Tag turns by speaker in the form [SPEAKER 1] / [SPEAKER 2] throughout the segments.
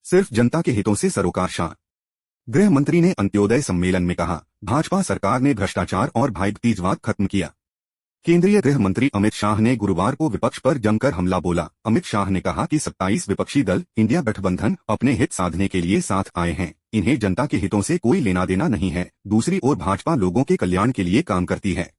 [SPEAKER 1] सिर्फ जनता के हितों से सरोकार शान। गृह मंत्री ने अंत्योदय सम्मेलन में कहा, भाजपा सरकार ने भ्रष्टाचार और भाईभतीजवाद खत्म किया। केंद्रीय गृह मंत्री अमित शाह ने गुरुवार को विपक्ष पर जमकर हमला बोला। अमित शाह ने कहा कि 27 विपक्षी दल इंडिया गठबंधन अपने हित साधने के लिए साथ आए हैं, इन्हें जनता के हितों से कोई लेना देना नहीं है। दूसरी ओर भाजपा लोगों के कल्याण के लिए काम करती है।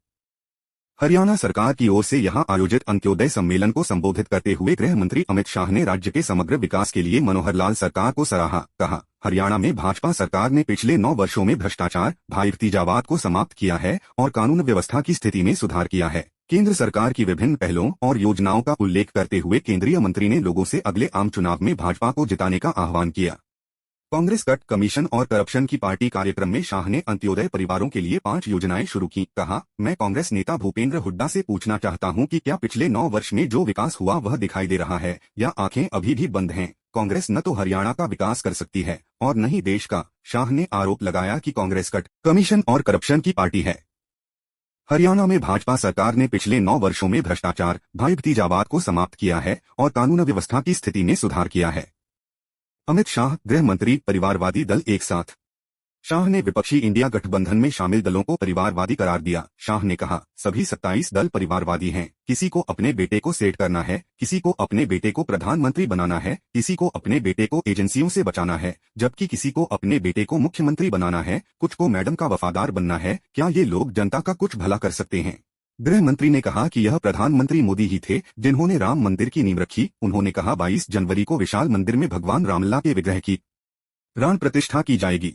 [SPEAKER 1] हरियाणा सरकार की ओर से यहां आयोजित अंत्योदय सम्मेलन को संबोधित करते हुए गृह मंत्री अमित शाह ने राज्य के समग्र विकास के लिए मनोहर लाल सरकार को सराहा। कहा, हरियाणा में भाजपा सरकार ने पिछले 9 वर्षों में भ्रष्टाचार, भाईभतीजावाद को समाप्त किया है और कानून व्यवस्था की स्थिति में सुधार किया है। केंद्र सरकार की विभिन्न पहलों और योजनाओं का उल्लेख करते हुए केंद्रीय मंत्री ने लोगों से अगले आम चुनाव में भाजपा को जिताने का आह्वान किया। कांग्रेस कट, कमीशन और करप्शन की पार्टी कार्यक्रम में शाह ने अंत्योदय परिवारों के लिए 5 योजनाएं शुरू की। कहा, मैं कांग्रेस नेता भूपेंद्र हुड्डा से पूछना चाहता हूं कि क्या पिछले 9 वर्ष में जो विकास हुआ वह दिखाई दे रहा है या आंखें अभी भी बंद हैं। कांग्रेस न तो हरियाणा का विकास कर सकती है और न ही देश का। शाह ने आरोप लगाया कि कांग्रेस कट, कमीशन और करप्शन की पार्टी है। हरियाणा में भाजपा सरकार ने पिछले 9 वर्षों में भ्रष्टाचार, भाईभतीजावाद को समाप्त किया है और कानून व्यवस्था की स्थिति में सुधार किया है। अमित शाह, गृह मंत्री, परिवारवादी दल एक साथ। शाह ने विपक्षी इंडिया गठबंधन में शामिल दलों को परिवारवादी करार दिया। शाह ने कहा, सभी 27 दल परिवारवादी हैं। किसी को अपने बेटे को सेट करना है, किसी को अपने बेटे को प्रधानमंत्री बनाना है, किसी को अपने बेटे को एजेंसियों से बचाना है, जबकि किसी को अपने बेटे को मुख्यमंत्री बनाना है, कुछ को मैडम का वफादार बनना है। क्या ये लोग जनता का कुछ भला कर सकते हैं? गृह मंत्री ने कहा कि यह प्रधानमंत्री मोदी ही थे जिन्होंने राम मंदिर की नींव रखी। उन्होंने कहा, 22 जनवरी को विशाल मंदिर में भगवान रामलला के विग्रह की प्राण प्रतिष्ठा की जाएगी।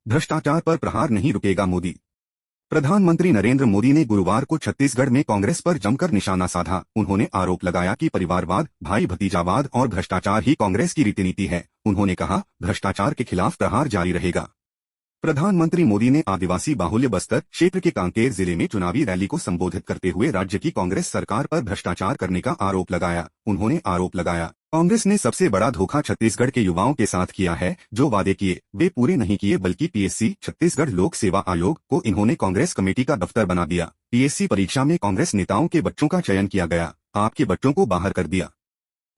[SPEAKER 1] भ्रष्टाचार पर प्रहार नहीं रुकेगा मोदी। प्रधानमंत्री नरेंद्र मोदी ने गुरुवार को छत्तीसगढ़ में कांग्रेस पर जमकर निशाना साधा। उन्होंने आरोप लगाया कि परिवारवाद, भाई भतीजावाद और भ्रष्टाचार ही कांग्रेस की रीति नीति है। उन्होंने कहा, भ्रष्टाचार के खिलाफ प्रहार जारी रहेगा। प्रधानमंत्री मोदी ने आदिवासी बाहुल्य बस्तर क्षेत्र के कांकेर जिले में चुनावी रैली को संबोधित करते हुए राज्य की कांग्रेस सरकार पर भ्रष्टाचार करने का आरोप लगाया। उन्होंने आरोप लगाया, कांग्रेस ने सबसे बड़ा धोखा छत्तीसगढ़ के युवाओं के साथ किया है। जो वादे किए वे पूरे नहीं किए, बल्कि पीएससी, छत्तीसगढ़ लोक सेवा आयोग को इन्होंने कांग्रेस कमेटी का दफ्तर बना दिया। पीएससी परीक्षा में कांग्रेस नेताओं के बच्चों का चयन किया गया, आपके बच्चों को बाहर कर दिया।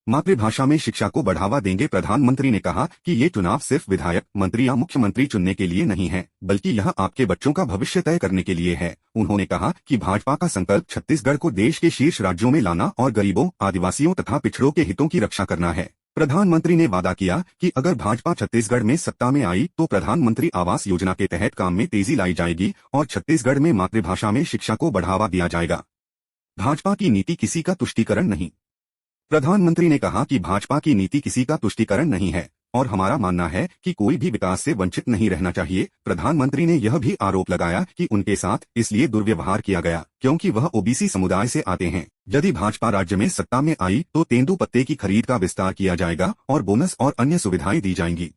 [SPEAKER 1] मातृभाषा में शिक्षा को बढ़ावा देंगे। प्रधानमंत्री ने कहा कि ये चुनाव सिर्फ विधायक, मंत्री या मुख्यमंत्री चुनने के लिए नहीं है, बल्कि यह आपके बच्चों का भविष्य तय करने के लिए है। उन्होंने कहा कि भाजपा का संकल्प छत्तीसगढ़ को देश के शीर्ष राज्यों में लाना और गरीबों, आदिवासियों तथा पिछड़ों के हितों की रक्षा करना है। प्रधानमंत्री ने वादा किया कि अगर भाजपा छत्तीसगढ़ में सत्ता में आई तो प्रधानमंत्री आवास योजना के तहत काम में तेजी लाई जाएगी और छत्तीसगढ़ में मातृभाषा में शिक्षा को बढ़ावा दिया जाएगा। भाजपा की नीति किसी का तुष्टीकरण नहीं। प्रधानमंत्री ने कहा कि भाजपा की नीति किसी का तुष्टीकरण नहीं है और हमारा मानना है कि कोई भी विकास से वंचित नहीं रहना चाहिए। प्रधानमंत्री ने यह भी आरोप लगाया कि उनके साथ इसलिए दुर्व्यवहार किया गया क्योंकि वह ओबीसी समुदाय से आते हैं। यदि भाजपा राज्य में सत्ता में आई तो तेंदुपत्ते की खरीद का विस्तार किया जाएगा और बोनस और अन्य सुविधाएं दी जाएंगी।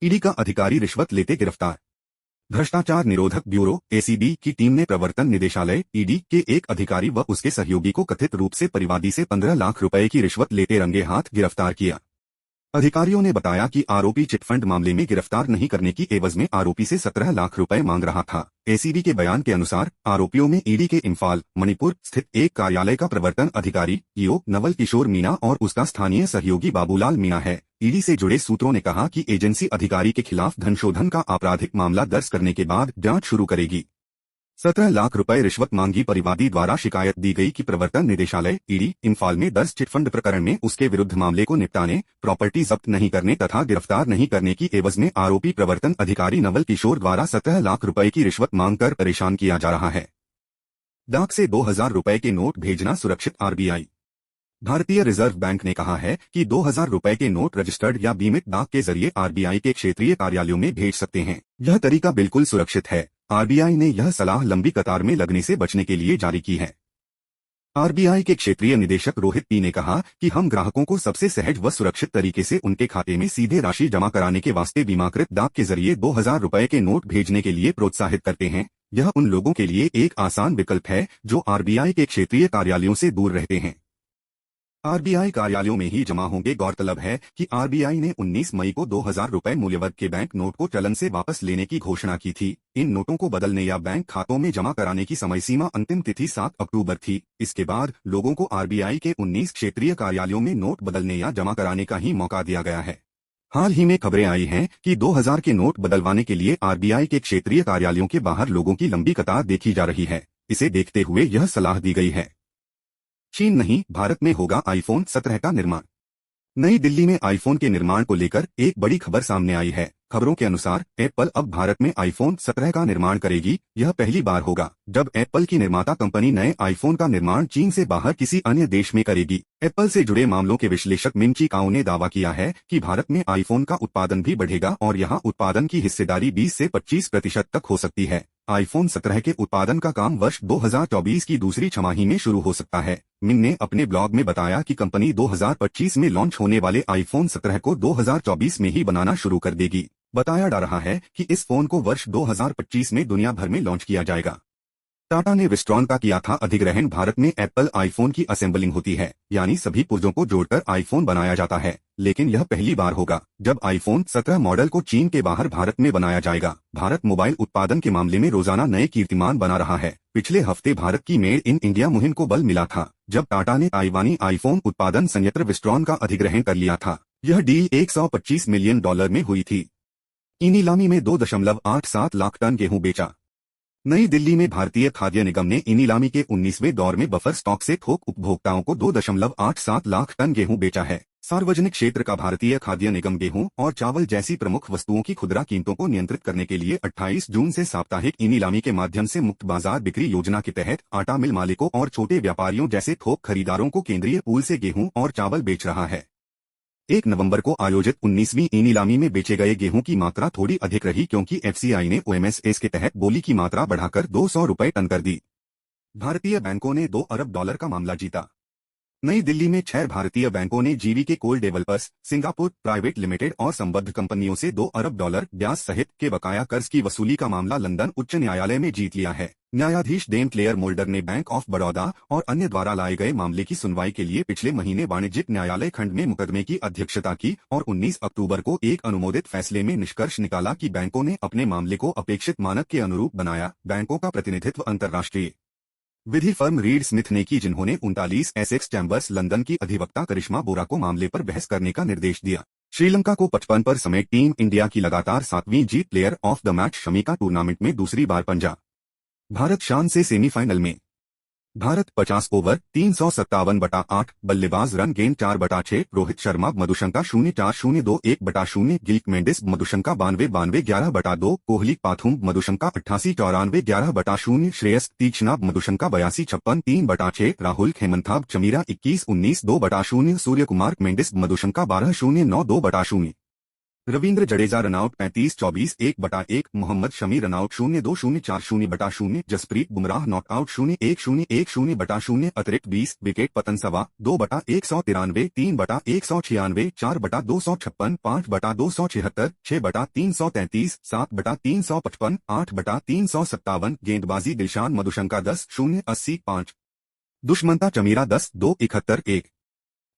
[SPEAKER 1] ईडी का अधिकारी रिश्वत लेते गिरफ्तार। भ्रष्टाचार निरोधक ब्यूरो एसीबी की टीम ने प्रवर्तन निदेशालय ईडी के एक अधिकारी व उसके सहयोगी को कथित रूप से परिवादी से 15 लाख रुपए की रिश्वत लेते रंगे हाथ गिरफ्तार किया। अधिकारियों ने बताया कि आरोपी चिटफंड मामले में गिरफ्तार नहीं करने की एवज में आरोपी से 17 लाख रुपए मांग रहा था। एसीबी के बयान के अनुसार आरोपियों में ईडी के इम्फाल, मणिपुर स्थित एक कार्यालय का प्रवर्तन अधिकारी ईओ नवल किशोर मीणा और उसका स्थानीय सहयोगी बाबूलाल मीणा है। ईडी से जुड़े सूत्रों ने कहा कि एजेंसी अधिकारी के खिलाफ धनशोधन का आपराधिक मामला दर्ज करने के बाद जांच शुरू करेगी। 17 लाख रुपए रिश्वत मांगी परिवादी द्वारा शिकायत दी गई कि प्रवर्तन निदेशालय ईडी इम्फाल में दर्ज चिटफंड प्रकरण में उसके विरुद्ध मामले को निपटाने, प्रॉपर्टी जब्त नहीं करने तथा गिरफ्तार नहीं करने की एवज में आरोपी प्रवर्तन अधिकारी नवल किशोर द्वारा 17 लाख रुपए की रिश्वत मांगकर परेशान किया जा रहा है। डाक से 2000 रुपए के नोट भेजना सुरक्षित। आरबीआई भारतीय रिजर्व बैंक ने कहा है कि 2000 रुपए के नोट रजिस्टर्ड या बीमित डाक के जरिए आरबीआई के क्षेत्रीय कार्यालयों में भेज सकते हैं। यह तरीका बिल्कुल सुरक्षित है। आरबीआई ने यह सलाह लंबी कतार में लगने से बचने के लिए जारी की है। आरबीआई के क्षेत्रीय निदेशक रोहित पी ने कहा कि हम ग्राहकों को सबसे सहज व सुरक्षित तरीके से उनके खाते में सीधे राशि जमा कराने के वास्ते बीमाकृत डाक के जरिए 2000 रुपए के नोट भेजने के लिए प्रोत्साहित करते हैं। यह उन लोगों के लिए एक आसान विकल्प है जो आरबीआई के क्षेत्रीय कार्यालयों से दूर रहते हैं। आरबीआई कार्यालयों में ही जमा होंगे। गौरतलब है कि आरबीआई ने 19 मई को 2000 रुपए मूल्यवर्ग के बैंक नोट को चलन से वापस लेने की घोषणा की थी। इन नोटों को बदलने या बैंक खातों में जमा कराने की समय सीमा अंतिम तिथि 7 अक्टूबर थी। इसके बाद लोगों को आरबीआई के 19 क्षेत्रीय कार्यालयों में नोट बदलने या जमा कराने का ही मौका दिया गया है। हाल ही में खबरें आई हैं कि 2000 के नोट बदलवाने के लिए आरबीआई के क्षेत्रीय कार्यालयों के बाहर लोगों की लंबी कतार देखी जा रही है। इसे देखते हुए यह सलाह दी गई है। चीन नहीं, भारत में होगा आईफोन 17 का निर्माण। नई दिल्ली में आईफोन के निर्माण को लेकर एक बड़ी खबर सामने आई है। खबरों के अनुसार एप्पल अब भारत में आईफोन 17 का निर्माण करेगी। यह पहली बार होगा जब एप्पल की निर्माता कंपनी नए आईफोन का निर्माण चीन से बाहर किसी अन्य देश में करेगी। एप्पल से जुड़े मामलों के विश्लेषक मिन ची काओ ने दावा किया है कि भारत में आईफोन का उत्पादन भी बढ़ेगा और यहां उत्पादन की हिस्सेदारी 20 से 25% तक हो सकती है। आईफोन 17 के उत्पादन का काम वर्ष 2024 की दूसरी छमाही में शुरू हो सकता है। मिन ने अपने ब्लॉग में बताया कि कंपनी 2025 में लॉन्च होने वाले आईफोन 17 को 2024 में ही बनाना शुरू कर देगी। बताया जा रहा है कि इस फोन को वर्ष 2025 में दुनिया भर में लॉन्च किया जाएगा। टाटा ने विस्ट्रॉन का किया था अधिग्रहण। भारत में एप्पल आईफोन की असेंबलिंग होती है, यानी सभी पुर्जों को जोड़कर आईफोन बनाया जाता है। लेकिन यह पहली बार होगा जब आईफोन 17 मॉडल को चीन के बाहर भारत में बनाया जाएगा। भारत मोबाइल उत्पादन के मामले में रोजाना नए कीर्तिमान बना रहा है। पिछले हफ्ते भारत की मेड इन इंडिया मुहिम को बल मिला था जब टाटा ने ताइवानी आईफोन उत्पादन संयंत्र विस्ट्रॉन का अधिग्रहण कर लिया था। यह डील $125 मिलियन में हुई थी। ई नीलामी में 2.87 लाख टन गेहूं बेचा। नई दिल्ली में भारतीय खाद्य निगम ने ई नीलामी के 19वें दौर में बफर स्टॉक से थोक उपभोक्ताओं को 2.87 लाख टन गेहूं बेचा है। सार्वजनिक क्षेत्र का भारतीय खाद्य निगम गेहूं और चावल जैसी प्रमुख वस्तुओं की खुदरा कीमतों को नियंत्रित करने के लिए 28 जून से साप्ताहिक ई नीलामी के माध्यम से मुक्त बाजार बिक्री योजना के तहत आटा मिल मालिकों और छोटे व्यापारियों जैसे थोक खरीदारों को केंद्रीय पूल से गेहूं और चावल बेच रहा है। 1 नवंबर को आयोजित 19वीं ई नीलामी में बेचे गए गेहूं की मात्रा थोड़ी अधिक रही क्योंकि एफसीआई ने ओएमएसएस के तहत बोली की मात्रा बढ़ाकर 200 रुपए टन कर दी। भारतीय बैंकों ने $2 अरब का मामला जीता। नई दिल्ली में 6 भारतीय बैंकों ने जीवीके कोल डेवलपर्स सिंगापुर प्राइवेट लिमिटेड और संबद्ध कंपनियों से $2 अरब ब्याज सहित के बकाया कर्ज की वसूली का मामला लंदन उच्च न्यायालय में जीत लिया है। न्यायाधीश डेन क्लेयर मोल्डर ने बैंक ऑफ बड़ौदा और अन्य द्वारा लाए गए मामले की सुनवाई के लिए पिछले महीने वाणिज्यिक न्यायालय खंड में मुकदमे की अध्यक्षता की और 19 अक्टूबर को एक अनुमोदित फैसले में निष्कर्ष निकाला कि बैंकों ने अपने मामले को अपेक्षित मानक के अनुरूप बनाया। बैंकों का प्रतिनिधित्व अंतर्राष्ट्रीय विधि फर्म रीड स्मिथ ने की, जिन्होंने 39 एसेक्स चैम्बर्स लंदन की अधिवक्ता करिश्मा बोरा को मामले पर बहस करने का निर्देश दिया। श्रीलंका को 55 पर समेट टीम इंडिया की लगातार 7वीं जीत। Player of the match Shami का टूर्नामेंट में दूसरी बार पंजा। भारत शान से सेमीफाइनल में। भारत 50 ओवर 357/8 बल्लेबाज रन गेंद 4/6 रोहित शर्मा मधुशंका 0-4-0-2 1/0 गिल्क मेंडिस मधुशंका 92-92 11/2 कोहली पाथुम मधुशंका 88-94 11/0 श्रेयस तीक्ष्णा मधुशंका 82-56 3/6 राहुल खेमंथाब Chameera 21-19 2/0 Surya Kumar Mendis Madushanka 12-0-9 2/0 Ravindra Jadeja run out 35-24 1/1 Mohammed Shami run out 0-2-0-4-0/0 Jasprit Bumrah not out 0-1-0-1-0/0 अतिरिक्त 20 विकेट पतन सवा 2/193 3/196 4/256 5/276 6/333 7/355 8/357 गेंदबाजी दिलशान मधुशंका 10-0-80 5 दुष्मंता चमीरा 10-2-71 1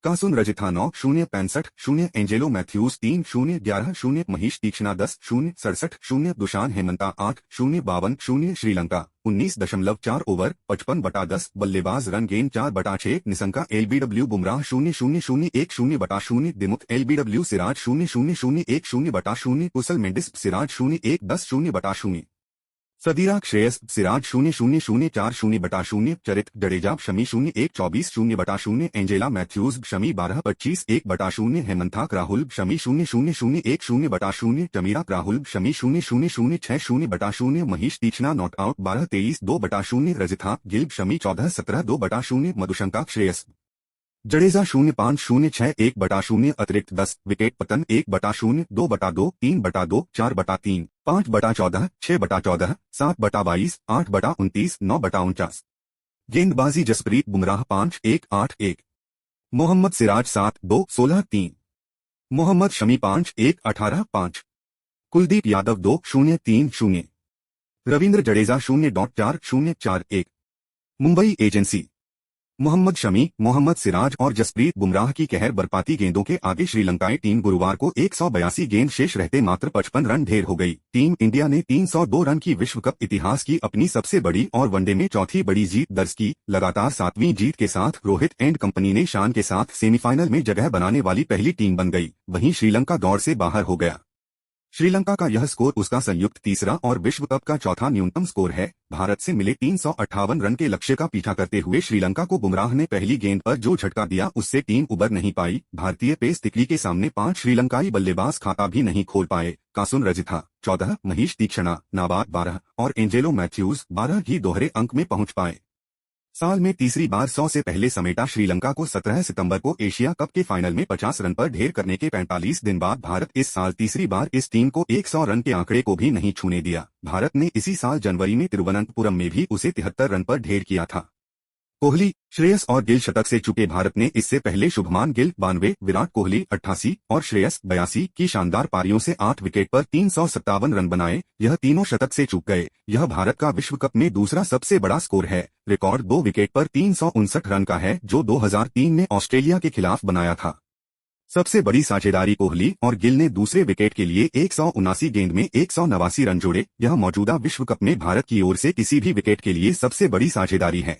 [SPEAKER 1] कासुन रजिथा 9-0-65 एंजेलो मैथ्यूज 3-0-11 महीश तीक्ष्णा 10-0-67 दुशान हेमंता 8-0-52 श्रीलंका 19.4 ओवर 55/10 बल्लेबाज रन गेंद 4/6 निशंका एलबीडब्ल्यू बुमराह 0-0-0-1-0/0 दिमुथ एलबीडब्ल्यू सिराज 0-0-0-1-0/0 कुशल मेंडिस सिराज 0-1-10-0/0 सदीरा श्रेयस सिराज 0-0-0-4-0/0 चरित जडेजा शमी 0-1-24-0/0 एंजेला मैथ्यूज शमी 12-25 1/0 हेमंथाक राहुल शमी 0-0-0-1-0/0 चमीरा राहुल शमी 0-0-0-6-0/0 महीश तीक्ष्णा नॉटआउट 12-23 2/0 रजिथा गिल्ब शमी 14-17 2/0 मधुशंका श्रेयस जडेजा 0-5-0-6 1/0 अतिरिक्त 10 विकेट पतन 1/0 2/2 3/2 4/3 5/14 6/14 7/22 8/29 9/49 गेंदबाजी जसप्रीत बुमराह 5-1-8-1 मोहम्मद सिराज 7-2 16-3 मोहम्मद शमी 5-1-18 5 कुलदीप यादव 2-0-3-0 रविंद्र जडेजा 0.4-0-4-1 मुंबई एजेंसी मोहम्मद शमी, मोहम्मद सिराज और जसप्रीत बुमराह की कहर बरपाती गेंदों के आगे श्रीलंकाई टीम गुरुवार को 182 गेंद शेष रहते मात्र 55 रन ढेर हो गई। टीम इंडिया ने 302 रन की विश्व कप इतिहास की अपनी सबसे बड़ी और वनडे में चौथी बड़ी जीत दर्ज की। लगातार 7वीं जीत के साथ रोहित एंड कंपनी ने शान के साथ सेमीफाइनल में जगह बनाने वाली पहली टीम बन गई। वहीं श्रीलंका दौड़ से बाहर हो गया। श्रीलंका का यह स्कोर उसका संयुक्त तीसरा और विश्व कप का चौथा न्यूनतम स्कोर है। भारत से मिले 358 रन के लक्ष्य का पीछा करते हुए श्रीलंका को बुमराह ने पहली गेंद पर जो झटका दिया उससे टीम उबर नहीं पाई। भारतीय पेस तिकली के सामने 5 श्रीलंकाई बल्लेबाज खाता भी नहीं खोल पाए। कासुन रजिथा 14, महीश तीक्षणा नाबाद 12 और एंजेलो मैथ्यूज 12 ही दोहरे अंक में पहुंच पाए। साल में तीसरी बार 100 से पहले समेटा श्रीलंका को 17 सितंबर को एशिया कप के फाइनल में 50 रन पर ढेर करने के 45 दिन बाद भारत इस साल तीसरी बार इस टीम को 100 रन के आंकड़े को भी नहीं छूने दिया। भारत ने इसी साल जनवरी में तिरुवनंतपुरम में भी उसे 73 रन पर ढेर किया था। कोहली, श्रेयस और गिल शतक से चुके भारत ने इससे पहले शुभमान गिल 92, विराट कोहली 88 और श्रेयस 82 की शानदार पारियों से 8 विकेट पर 357 रन बनाए। यह तीनों शतक से चूक गए। यह भारत का विश्व कप में दूसरा सबसे बड़ा स्कोर है। रिकॉर्ड 2 विकेट पर 359 रन का है जो 2003 में ऑस्ट्रेलिया के खिलाफ बनाया था। सबसे बड़ी साझेदारी कोहली और गिल ने दूसरे विकेट के लिए 179 गेंद में 189 रन जोड़े। यह मौजूदा विश्व कप में भारत की ओर से किसी भी विकेट के लिए सबसे बड़ी साझेदारी है।